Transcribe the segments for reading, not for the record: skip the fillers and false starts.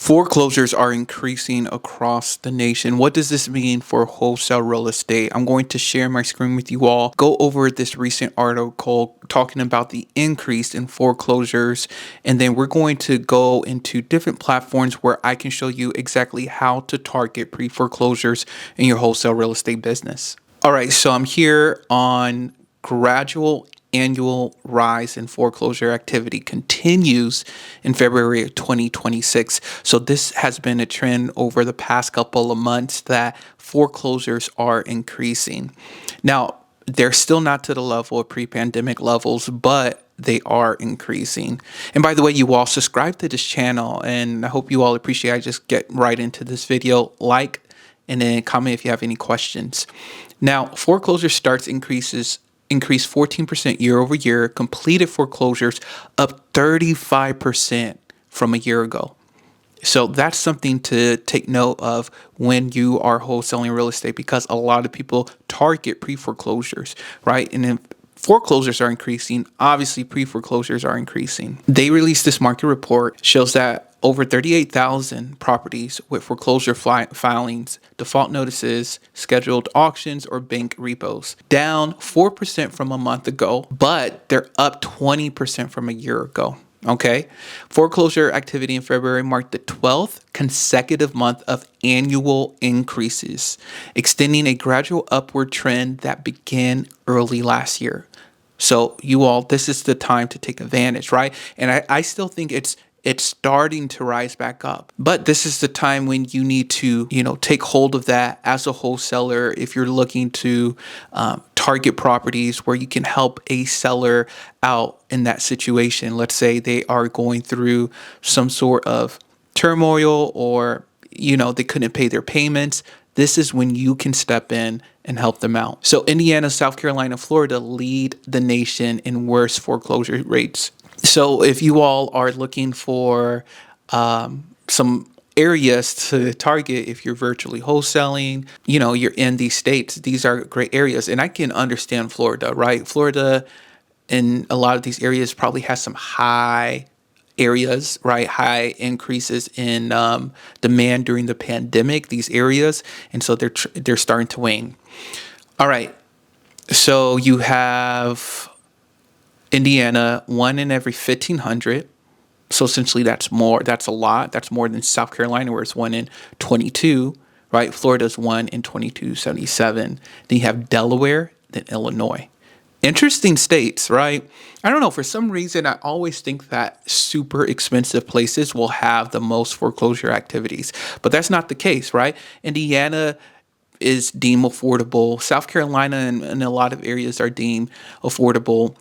Foreclosures are increasing across the nation. What does this mean for wholesale real estate? I'm going to share my screen with you all, go over this recent article talking about the increase in foreclosures, and then we're going to go into different platforms where I can show you exactly how to target pre-foreclosures in your wholesale real estate business. All right, so I'm here on gradual annual rise in foreclosure activity continues in February of 2026. So this has been a trend over the past couple of months that foreclosures are increasing. Now, they're still not to the level of pre-pandemic levels, but they are increasing. And by the way, you all subscribe to this channel, and I hope you all appreciate it. I just get right into this video. Like and then comment if you have any questions. Now, foreclosure starts increased 14% year over year. Completed foreclosures up 35% from a year ago. So that's something to take note of when you are wholesaling real estate, because a lot of people target pre-foreclosures, right? And then foreclosures are increasing. Obviously, pre-foreclosures are increasing. They released this market report, shows that over 38,000 properties with foreclosure filings, default notices, scheduled auctions, or bank repos. Down 4% from a month ago, but they're up 20% from a year ago. Okay. Foreclosure activity in February marked the 12th consecutive month of annual increases, extending a gradual upward trend that began early last year. So you all, this is the time to take advantage, right? And I still think it's starting to rise back up. But this is the time when you need to, take hold of that as a wholesaler. If you're looking to target properties where you can help a seller out in that situation. Let's say they are going through some sort of turmoil, or, they couldn't pay their payments. This is when you can step in and help them out. So Indiana, South Carolina, Florida lead the nation in worst foreclosure rates. So if you all are looking for some areas to target, if you're virtually wholesaling, you're in these states, these are great areas. And I can understand Florida, right? Florida in a lot of these areas probably has some high areas, right? High increases in demand during the pandemic, these areas. And so they're starting to wane. All right. So you have Indiana, 1 in every 1,500. So essentially that's a lot. That's more than South Carolina, where it's 1 in 22, right? Florida's 1 in 2277. Then you have Delaware, then Illinois. Interesting states, right? I don't know. For some reason, I always think that super expensive places will have the most foreclosure activities, but that's not the case, right? Indiana is deemed affordable. South Carolina and a lot of areas are deemed affordable.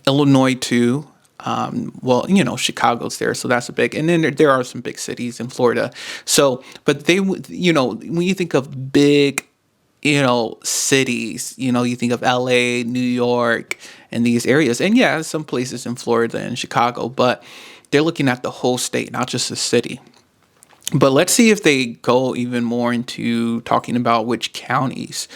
Illinois too. Chicago's there, so that's a big, and then there are some big cities in Florida. So, but when you think of big, cities, you think of LA, New York, and these areas, and yeah, some places in Florida and Chicago, but they're looking at the whole state, not just the city. But let's see if they go even more into talking about which counties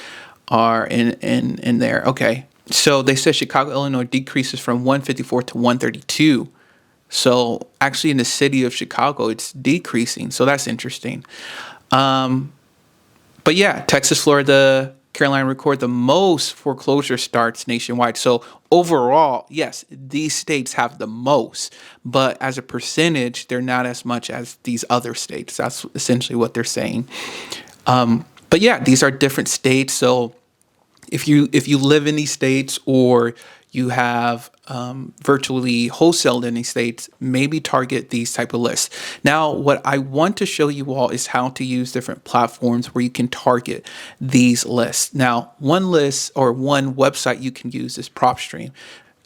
are in there. Okay. So they said Chicago, Illinois decreases from 154 to 132. So actually in the city of Chicago, it's decreasing. So that's interesting. But yeah, Texas, Florida, Carolina record the most foreclosure starts nationwide. So overall, yes, these states have the most, but as a percentage, they're not as much as these other states. That's essentially what they're saying. But yeah, these are different states. So if you live in these states, or you have virtually wholesaled in these states, maybe target these type of lists. Now, what I want to show you all is how to use different platforms where you can target these lists. Now, one list or one website you can use is PropStream.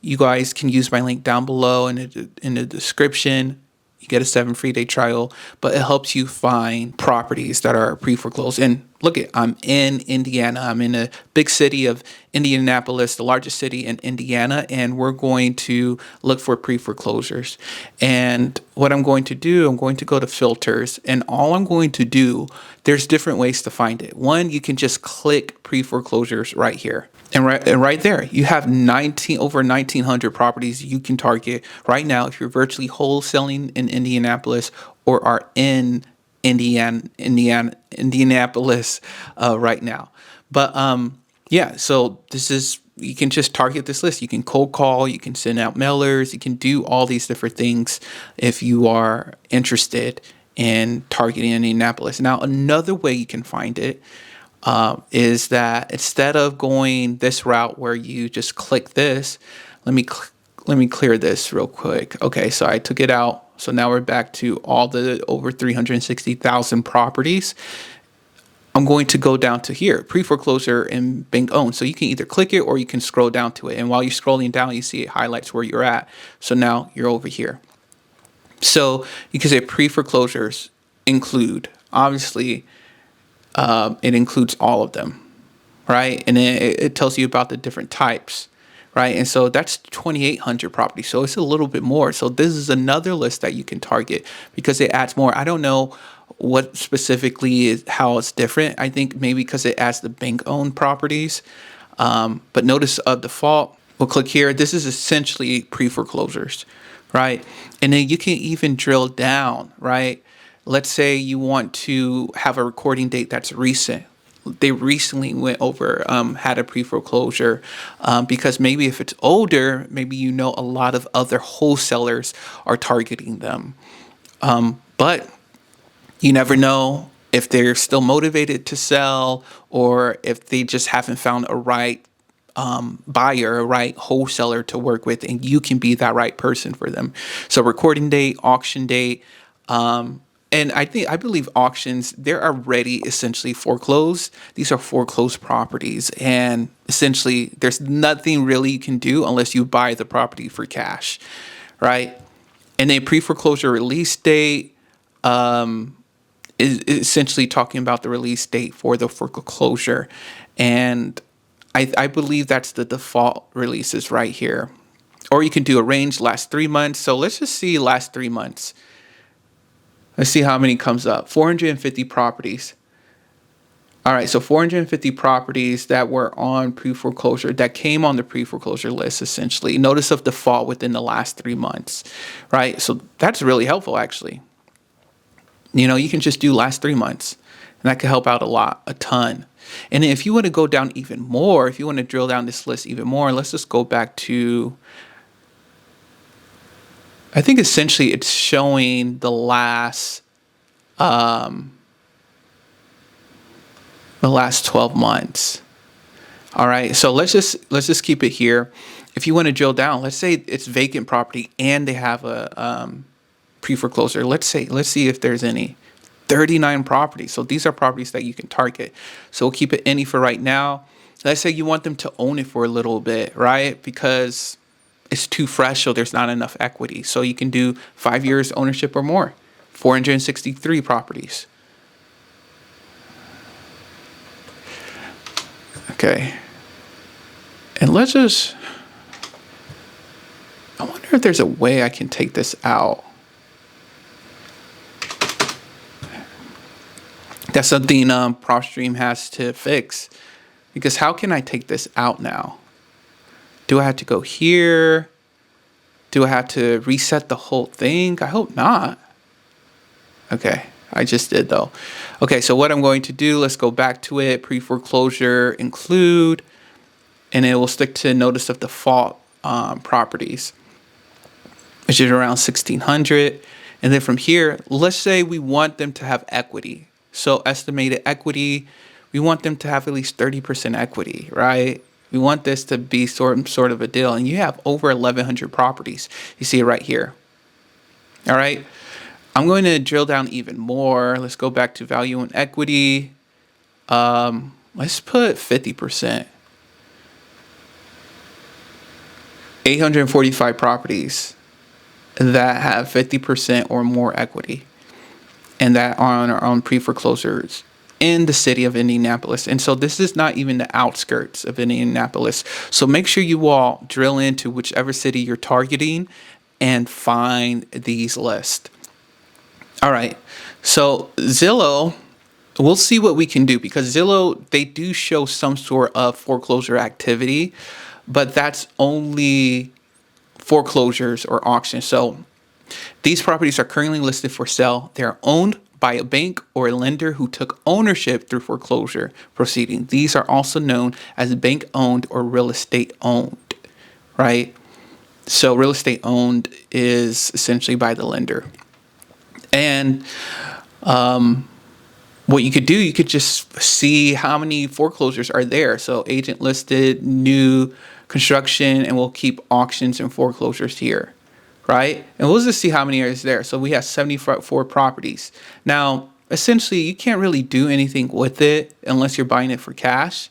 You guys can use my link down below in the description. You get a 7 free day trial, but it helps you find properties that are pre-foreclosed. And Look at, I'm in Indiana. I'm in a big city of Indianapolis, the largest city in Indiana, and we're going to look for pre-foreclosures. And what I'm going to do, I'm going to go to filters, and all I'm going to do, there's different ways to find it. One, you can just click pre-foreclosures right here. And right there, you have 1,900 properties you can target right now if you're virtually wholesaling in Indianapolis or are in Indianapolis right now. But yeah, so this is, you can just target this list. You can cold call, you can send out mailers, you can do all these different things if you are interested in targeting Indianapolis. Now, another way you can find it is that instead of going this route where you just click this, let me clear this real quick. Okay, so I took it out. So now we're back to all the over 360,000 properties. I'm going to go down to here, pre-foreclosure and bank owned. So you can either click it or you can scroll down to it. And while you're scrolling down, you see it highlights where you're at. So now you're over here. So you can say pre-foreclosures include, obviously, it includes all of them, right? And then it tells you about the different types, right? And so that's 2,800 properties. So it's a little bit more. So this is another list that you can target because it adds more. I don't know what specifically is how it's different. I think maybe because it adds the bank-owned properties. But notice of default, we'll click here. This is essentially pre-foreclosures, right? And then you can even drill down, right? Let's say you want to have a recording date that's recent. They recently went over, had a pre-foreclosure, because maybe if it's older, maybe you know a lot of other wholesalers are targeting them. But you never know if they're still motivated to sell or if they just haven't found a right buyer, a right wholesaler to work with, and you can be that right person for them. So recording date, auction date, and I believe auctions, they're already essentially foreclosed. These are foreclosed properties, and essentially there's nothing really you can do unless you buy the property for cash, right? And then pre-foreclosure release date is essentially talking about the release date for the foreclosure, and I believe that's the default releases right here. Or you can do a range last 3 months. So let's just see last 3 months. Let's see how many comes up. 450 properties. All right, so 450 properties that were on pre-foreclosure, that came on the pre-foreclosure list, essentially. Notice of default within the last 3 months, right? So that's really helpful, actually. You know, you can just do last 3 months, and that could help out a ton. And if you want to go down even more, if you want to drill down this list even more, let's just go back to, I think essentially it's showing the last 12 months. All right, so let's just keep it here. If you want to drill down, let's say it's vacant property and they have a pre-foreclosure. Let's see if there's any. 39 properties. So these are properties that you can target. So we'll keep it any for right now. Let's say you want them to own it for a little bit, right? Because it's too fresh, so there's not enough equity. So you can do 5 years ownership or more. 463 properties. Okay. And I wonder if there's a way I can take this out. That's something PropStream has to fix, because how can I take this out now? Do I have to go here? Do I have to reset the whole thing? I hope not. Okay, I just did though. Okay, so what I'm going to do, let's go back to it. Pre-foreclosure include, and it will stick to notice of default properties, which is around 1,600. And then from here, let's say we want them to have equity. So estimated equity, we want them to have at least 30% equity, right? We want this to be sort of a deal. And you have over 1,100 properties. You see it right here. All right. I'm going to drill down even more. Let's go back to value and equity. Let's put 50%. 845 properties that have 50% or more equity, and that are on pre-foreclosures in the city of Indianapolis. And so this is not even the outskirts of Indianapolis. So make sure you all drill into whichever city you're targeting and find these lists. All right. So Zillow, we'll see what we can do, because Zillow, they do show some sort of foreclosure activity, but that's only foreclosures or auctions. So these properties are currently listed for sale. They're owned by a bank or a lender who took ownership through foreclosure proceeding. These are also known as bank owned or real estate owned, right? So real estate owned is essentially by the lender. And what you could do, you could just see how many foreclosures are there. So agent listed, new construction, and we'll keep auctions and foreclosures here, right? And we'll just see how many is there. So we have 74 properties. Now, essentially, you can't really do anything with it unless you're buying it for cash.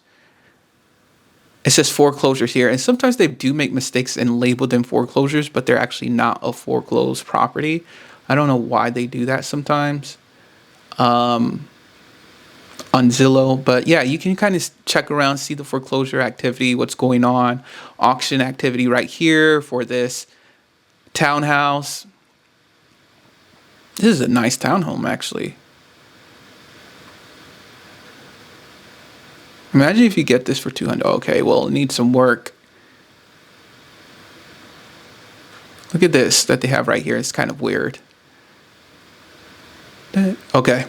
It says foreclosures here. And sometimes they do make mistakes and label them foreclosures, but they're actually not a foreclosed property. I don't know why they do that sometimes on Zillow. But yeah, you can kind of check around, see the foreclosure activity, what's going on, auction activity right here for this townhouse. This is a nice townhome, actually. Imagine if you get this for 200. Okay, well, it needs some work. Look at this that they have right here. It's kind of weird. Okay.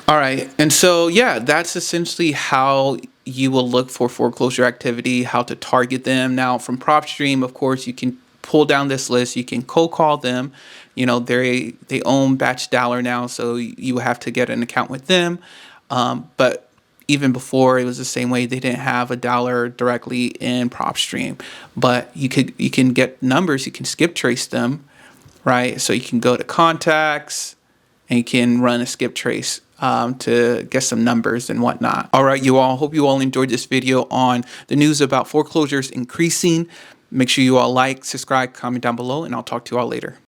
All right. And so, yeah, that's essentially how you will look for foreclosure activity, how to target them. Now, from PropStream, of course, you can pull down this list. You can cold call them. You know, they own Batch Dollar now, so you have to get an account with them. But even before, it was the same way. They didn't have a dollar directly in PropStream, but you can get numbers. You can skip trace them, right? So you can go to contacts and you can run a skip trace to get some numbers and whatnot. All right, you all. Hope you all enjoyed this video on the news about foreclosures increasing. Make sure you all like, subscribe, comment down below, and I'll talk to you all later.